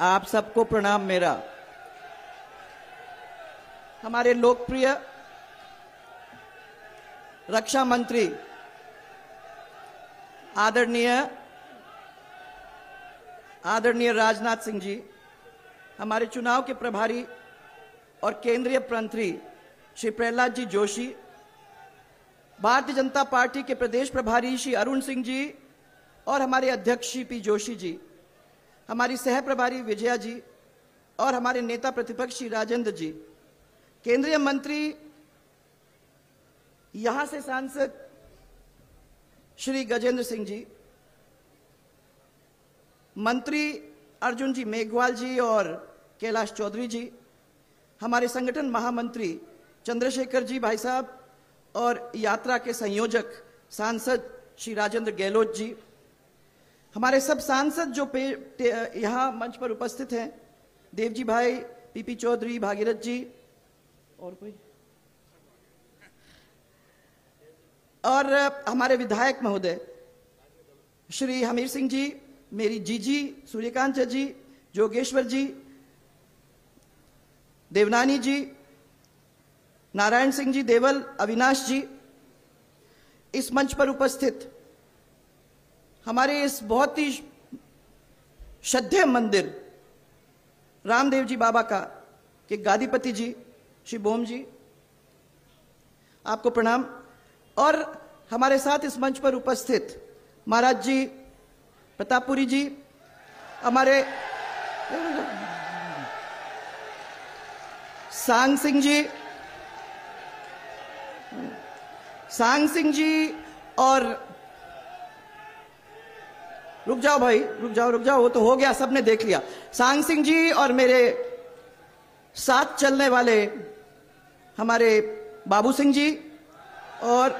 आप सबको प्रणाम मेरा। हमारे लोकप्रिय रक्षा मंत्री आदरणीय राजनाथ सिंह जी, हमारे चुनाव के प्रभारी और केंद्रीय मंत्री श्री प्रहलाद जी जोशी, भारतीय जनता पार्टी के प्रदेश प्रभारी श्री अरुण सिंह जी और हमारे अध्यक्ष श्री पी जोशी जी, हमारी सह प्रभारी विजया जी और हमारे नेता प्रतिपक्ष श्री राजेंद्र जी, केंद्रीय मंत्री यहां से सांसद श्री गजेंद्र सिंह जी, मंत्री अर्जुन जी मेघवाल जी और कैलाश चौधरी जी, हमारे संगठन महामंत्री चंद्रशेखर जी भाई साहब और यात्रा के संयोजक सांसद श्री राजेंद्र गहलोत जी, हमारे सब सांसद जो यहां मंच पर उपस्थित हैं, देवजी भाई, पीपी चौधरी, भागीरथ जी और कोई, और हमारे विधायक महोदय श्री हमीर सिंह जी, मेरी जीजी सूर्यकांत जी, जोगेश्वर जी, देवनानी जी, नारायण सिंह जी देवल, अविनाश जी, इस मंच पर उपस्थित हमारे इस बहुत ही श्रद्धेय मंदिर रामदेव जी बाबा का के गादीपति जी श्री बोम जी, आपको प्रणाम। और हमारे साथ इस मंच पर उपस्थित महाराज जी प्रतापपुरी जी, हमारे सांग सिंह जी और रुक जाओ भाई, रुक जाओ, वो तो हो गया, सबने देख लिया। सांग सिंह जी और मेरे साथ चलने वाले हमारे बाबू सिंह जी और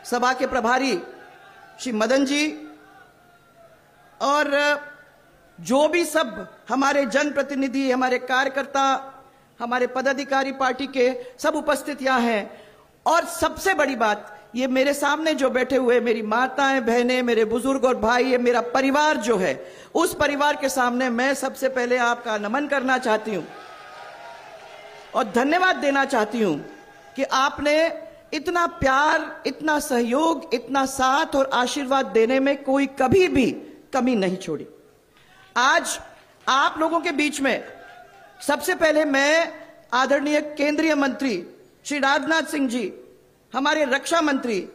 सभा के प्रभारी श्री मदन जी और जो भी सब हमारे जनप्रतिनिधि, हमारे कार्यकर्ता, हमारे पदाधिकारी पार्टी के सब उपस्थित यहां हैं। और सबसे बड़ी बात, ये मेरे सामने जो बैठे हुए मेरी माताएं, बहनें, मेरे बुजुर्ग और भाई, ये मेरा परिवार जो है, उस परिवार के सामने मैं सबसे पहले आपका नमन करना चाहती हूं और धन्यवाद देना चाहती हूं कि आपने इतना प्यार, इतना सहयोग, इतना साथ और आशीर्वाद देने में कोई कभी भी कमी नहीं छोड़ी। आज आप लोगों के बीच में सबसे पहले मैं आदरणीय केंद्रीय मंत्री श्री राजनाथ सिंह जी, हमारे रक्षा मंत्री,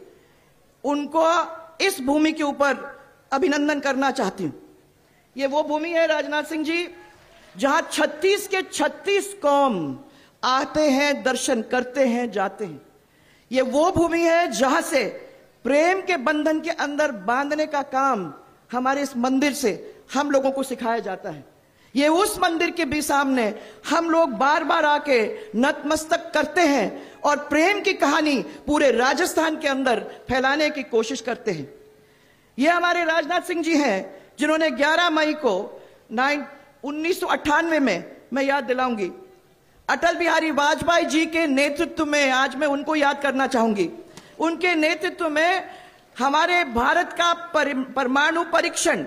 उनको इस भूमि के ऊपर अभिनंदन करना चाहती हूं। ये वो भूमि है राजनाथ सिंह जी जहां 36 के 36 कौम आते हैं, दर्शन करते हैं, जाते हैं। ये वो भूमि है जहां से प्रेम के बंधन के अंदर बांधने का काम हमारे इस मंदिर से हम लोगों को सिखाया जाता है। ये उस मंदिर के भी सामने हम लोग बार बार आके नतमस्तक करते हैं और प्रेम की कहानी पूरे राजस्थान के अंदर फैलाने की कोशिश करते हैं। ये हमारे राजनाथ सिंह जी हैं जिन्होंने 11 मई को 1998 में, मैं याद दिलाऊंगी, अटल बिहारी वाजपेयी जी के नेतृत्व में, आज मैं उनको याद करना चाहूंगी, उनके नेतृत्व में हमारे भारत का परमाणु परीक्षण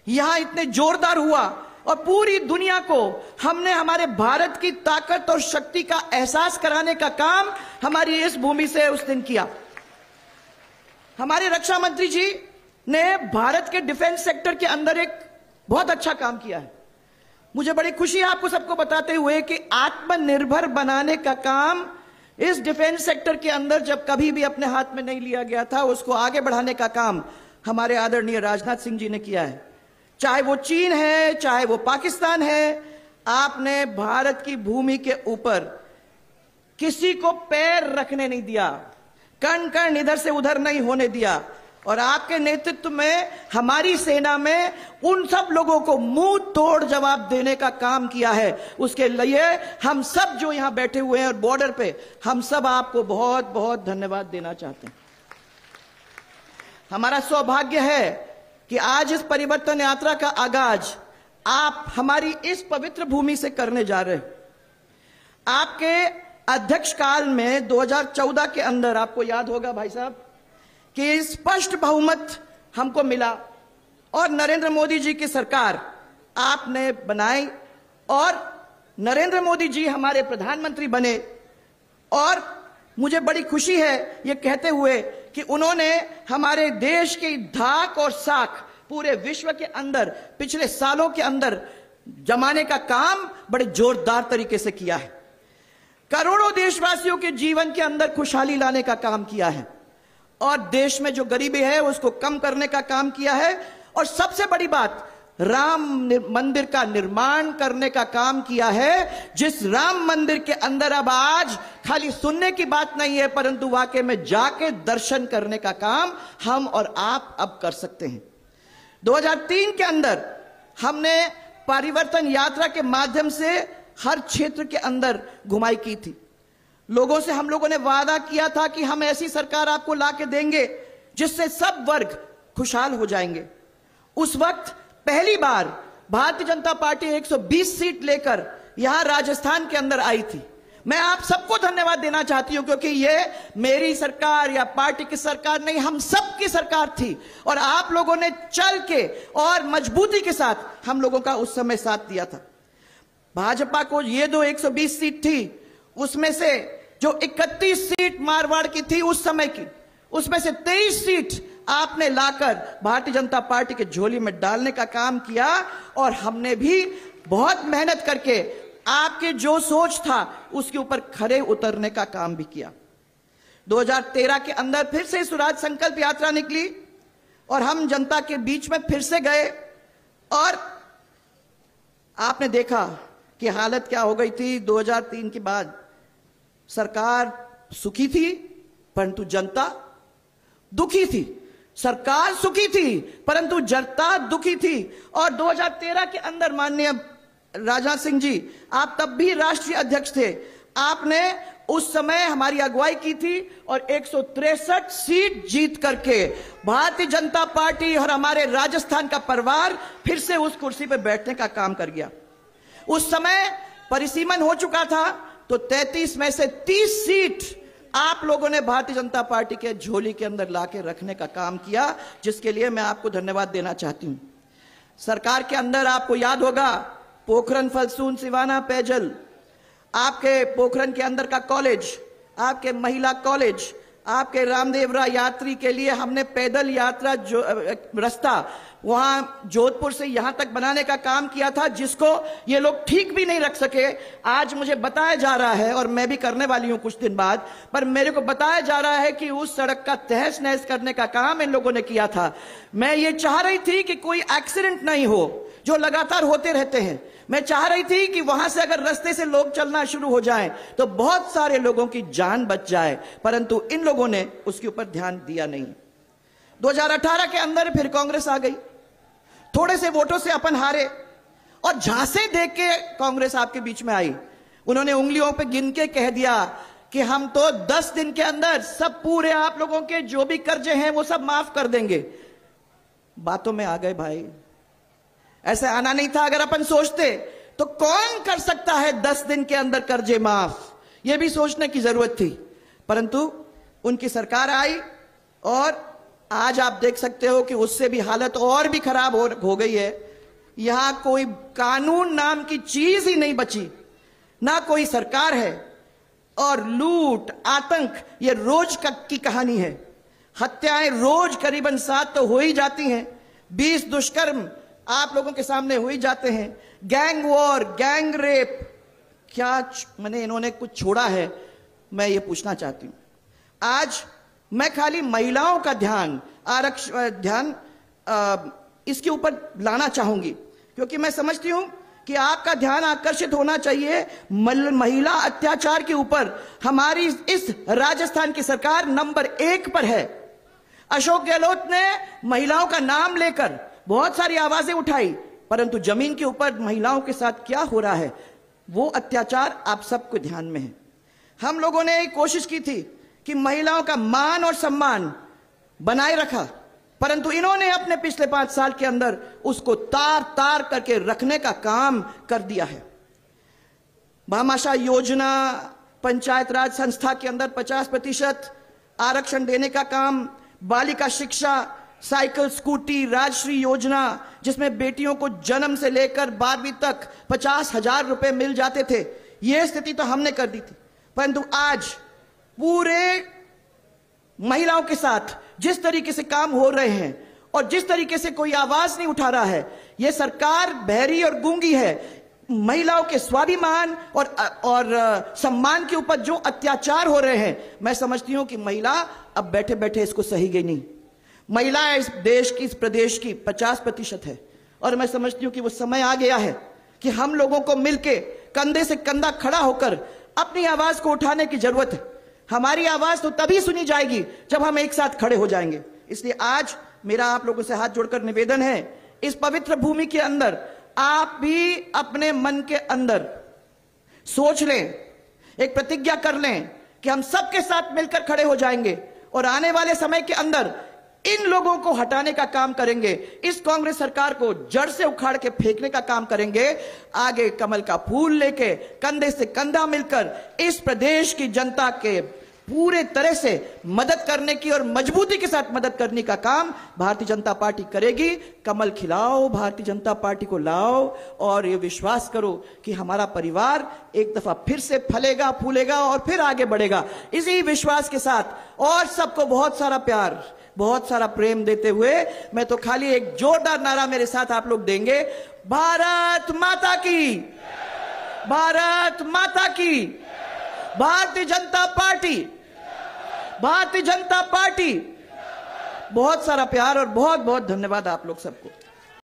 यहां इतने जोरदार हुआ और पूरी दुनिया को हमने हमारे भारत की ताकत और शक्ति का एहसास कराने का काम हमारी इस भूमि से उस दिन किया। हमारे रक्षा मंत्री जी ने भारत के डिफेंस सेक्टर के अंदर एक बहुत अच्छा काम किया है। मुझे बड़ी खुशी है आपको सबको बताते हुए कि आत्मनिर्भर बनाने का काम इस डिफेंस सेक्टर के अंदर जब कभी भी अपने हाथ में नहीं लिया गया था, उसको आगे बढ़ाने का काम हमारे आदरणीय राजनाथ सिंह जी ने किया है। चाहे वो चीन है, चाहे वो पाकिस्तान है, आपने भारत की भूमि के ऊपर किसी को पैर रखने नहीं दिया, कण कण इधर से उधर नहीं होने दिया। और आपके नेतृत्व में हमारी सेना में उन सब लोगों को मुंह तोड़ जवाब देने का काम किया है। उसके लिए हम सब जो यहां बैठे हुए हैं और बॉर्डर पे, हम सब आपको बहुत बहुत धन्यवाद देना चाहते हैं। हमारा सौभाग्य है कि आज इस परिवर्तन यात्रा का आगाज आप हमारी इस पवित्र भूमि से करने जा रहे हैं। आपके अध्यक्ष काल में 2014 के अंदर, आपको याद होगा भाई साहब, कि स्पष्ट बहुमत हमको मिला और नरेंद्र मोदी जी की सरकार आपने बनाई और नरेंद्र मोदी जी हमारे प्रधानमंत्री बने। और मुझे बड़ी खुशी है ये कहते हुए कि उन्होंने हमारे देश की धाक और साख पूरे विश्व के अंदर पिछले सालों के अंदर जमाने का काम बड़े जोरदार तरीके से किया है। करोड़ों देशवासियों के जीवन के अंदर खुशहाली लाने का काम किया है और देश में जो गरीबी है उसको कम करने का काम किया है। और सबसे बड़ी बात, राम मंदिर का निर्माण करने का काम किया है, जिस राम मंदिर के अंदर अब आज खाली सुनने की बात नहीं है परंतु वाकई में जाके दर्शन करने का काम हम और आप अब कर सकते हैं। 2003 के अंदर हमने परिवर्तन यात्रा के माध्यम से हर क्षेत्र के अंदर घुमाई की थी। लोगों से हम लोगों ने वादा किया था कि हम ऐसी सरकार आपको लाके देंगे जिससे सब वर्ग खुशहाल हो जाएंगे। उस वक्त पहली बार भारतीय जनता पार्टी 120 सीट लेकर यहां राजस्थान के अंदर आई थी। मैं आप सबको धन्यवाद देना चाहती हूं क्योंकि यह मेरी सरकार या पार्टी की सरकार नहीं, हम सबकी सरकार थी और आप लोगों ने चल के और मजबूती के साथ हम लोगों का उस समय साथ दिया था। भाजपा को ये 120 सीट थी, उसमें से जो 31 सीट मारवाड़ की थी उस समय की, उसमें से 23 सीट आपने लाकर भारतीय जनता पार्टी के झोली में डालने का काम किया और हमने भी बहुत मेहनत करके आपके जो सोच था उसके ऊपर खरे उतरने का काम भी किया। 2013 के अंदर फिर से स्वराज संकल्प यात्रा निकली और हम जनता के बीच में फिर से गए और आपने देखा कि हालत क्या हो गई थी। 2003 के बाद सरकार सुखी थी परंतु जनता दुखी थी। सरकार सुखी थी परंतु जनता दुखी थी। और 2013 के अंदर माननीय राजनाथ सिंह जी, आप तब भी राष्ट्रीय अध्यक्ष थे, आपने उस समय हमारी अगुवाई की थी और 163 सीट जीत करके भारतीय जनता पार्टी और हमारे राजस्थान का परिवार फिर से उस कुर्सी पर बैठने का काम कर गया। उस समय परिसीमन हो चुका था तो 33 में से 30 सीट आप लोगों ने भारतीय जनता पार्टी के झोली के अंदर लाके रखने का काम किया, जिसके लिए मैं आपको धन्यवाद देना चाहती हूं। सरकार के अंदर आपको याद होगा पोखरन फलसून सिवाना पेयजल, आपके पोखरन के अंदर का कॉलेज, आपके महिला कॉलेज, आपके रामदेवरा यात्री के लिए हमने पैदल यात्रा जो रास्ता वहां जोधपुर से यहां तक बनाने का काम किया था, जिसको ये लोग ठीक भी नहीं रख सके। आज मुझे बताया जा रहा है और मैं भी करने वाली हूं कुछ दिन बाद, पर मेरे को बताया जा रहा है कि उस सड़क का तहस नहस करने का काम इन लोगों ने किया था। मैं ये चाह रही थी कि कोई एक्सीडेंट नहीं हो जो लगातार होते रहते हैं। मैं चाह रही थी कि वहां से अगर रास्ते से लोग चलना शुरू हो जाएं तो बहुत सारे लोगों की जान बच जाए, परंतु इन लोगों ने उसके ऊपर ध्यान दिया नहीं। 2018 के अंदर फिर कांग्रेस आ गई, थोड़े से वोटों से अपन हारे और झांसे देख के कांग्रेस आपके बीच में आई। उन्होंने उंगलियों पे गिन के कह दिया कि हम तो 10 दिन के अंदर सब पूरे आप लोगों के जो भी कर्जे हैं वो सब माफ कर देंगे। बातों में आ गए भाई, ऐसे आना नहीं था। अगर अपन सोचते तो कौन कर सकता है 10 दिन के अंदर कर्जे माफ, यह भी सोचने की जरूरत थी। परंतु उनकी सरकार आई और आज आप देख सकते हो कि उससे भी हालत और भी खराब हो गई है। यहां कोई कानून नाम की चीज ही नहीं बची, ना कोई सरकार है और लूट आतंक ये रोज की कहानी है। हत्याएं रोज करीबन 7 तो हो ही जाती हैं, 20 दुष्कर्म आप लोगों के सामने हो ही जाते हैं, गैंग वॉर, गैंग रेप, क्या मैंने इन्होंने कुछ छोड़ा है, मैं ये पूछना चाहती हूं। आज मैं खाली महिलाओं का ध्यान इसके ऊपर लाना चाहूंगी क्योंकि मैं समझती हूं कि आपका ध्यान आकर्षित होना चाहिए महिला अत्याचार के ऊपर। हमारी इस राजस्थान की सरकार नंबर 1 पर है। अशोक गहलोत ने महिलाओं का नाम लेकर बहुत सारी आवाजें उठाई, परंतु जमीन के ऊपर महिलाओं के साथ क्या हो रहा है वो अत्याचार आप सबको ध्यान में है। हम लोगों ने कोशिश की थी कि महिलाओं का मान और सम्मान बनाए रखा, परंतु इन्होंने अपने पिछले 5 साल के अंदर उसको तार तार करके रखने का काम कर दिया है। भामाशाह योजना, पंचायत राज संस्था के अंदर 50% आरक्षण देने का काम, बालिका शिक्षा, साइकिल, स्कूटी, राजश्री योजना, जिसमें बेटियों को जन्म से लेकर 12वीं तक 50,000 रुपए मिल जाते थे, यह स्थिति तो हमने कर दी थी। परंतु आज पूरे महिलाओं के साथ जिस तरीके से काम हो रहे हैं और जिस तरीके से कोई आवाज नहीं उठा रहा है, यह सरकार बहरी और गूंगी है। महिलाओं के स्वाभिमान और सम्मान के ऊपर जो अत्याचार हो रहे हैं, मैं समझती हूं कि महिला अब बैठे बैठे इसको सहेगी नहीं। महिला इस देश की, इस प्रदेश की 50% है, और मैं समझती हूं कि वो समय आ गया है कि हम लोगों को मिलके कंधे से कंधा खड़ा होकर अपनी आवाज को उठाने की जरूरत है। हमारी आवाज तो तभी सुनी जाएगी जब हम एक साथ खड़े हो जाएंगे। इसलिए आज मेरा आप लोगों से हाथ जोड़कर निवेदन है, इस पवित्र भूमि के अंदर आप भी अपने मन के अंदर सोच लें, एक प्रतिज्ञा कर लें कि हम सबके साथ मिलकर खड़े हो जाएंगे और आने वाले समय के अंदर इन लोगों को हटाने का काम करेंगे, इस कांग्रेस सरकार को जड़ से उखाड़ के फेंकने का काम करेंगे। आगे कमल का फूल लेके कंधे से कंधा मिलकर इस प्रदेश की जनता के पूरे तरह से मदद करने की और मजबूती के साथ मदद करने का काम भारतीय जनता पार्टी करेगी। कमल खिलाओ, भारतीय जनता पार्टी को लाओ, और ये विश्वास करो कि हमारा परिवार एक दफा फिर से फलेगा, फूलेगा और फिर आगे बढ़ेगा। इसी विश्वास के साथ और सबको बहुत सारा प्यार, बहुत सारा प्रेम देते हुए मैं तो खाली एक जोरदार नारा मेरे साथ आप लोग देंगे, भारत माता की, भारत माता की, भारतीय जनता पार्टी, भारतीय जनता पार्टी। बहुत सारा प्यार और बहुत बहुत धन्यवाद आप लोग सबको।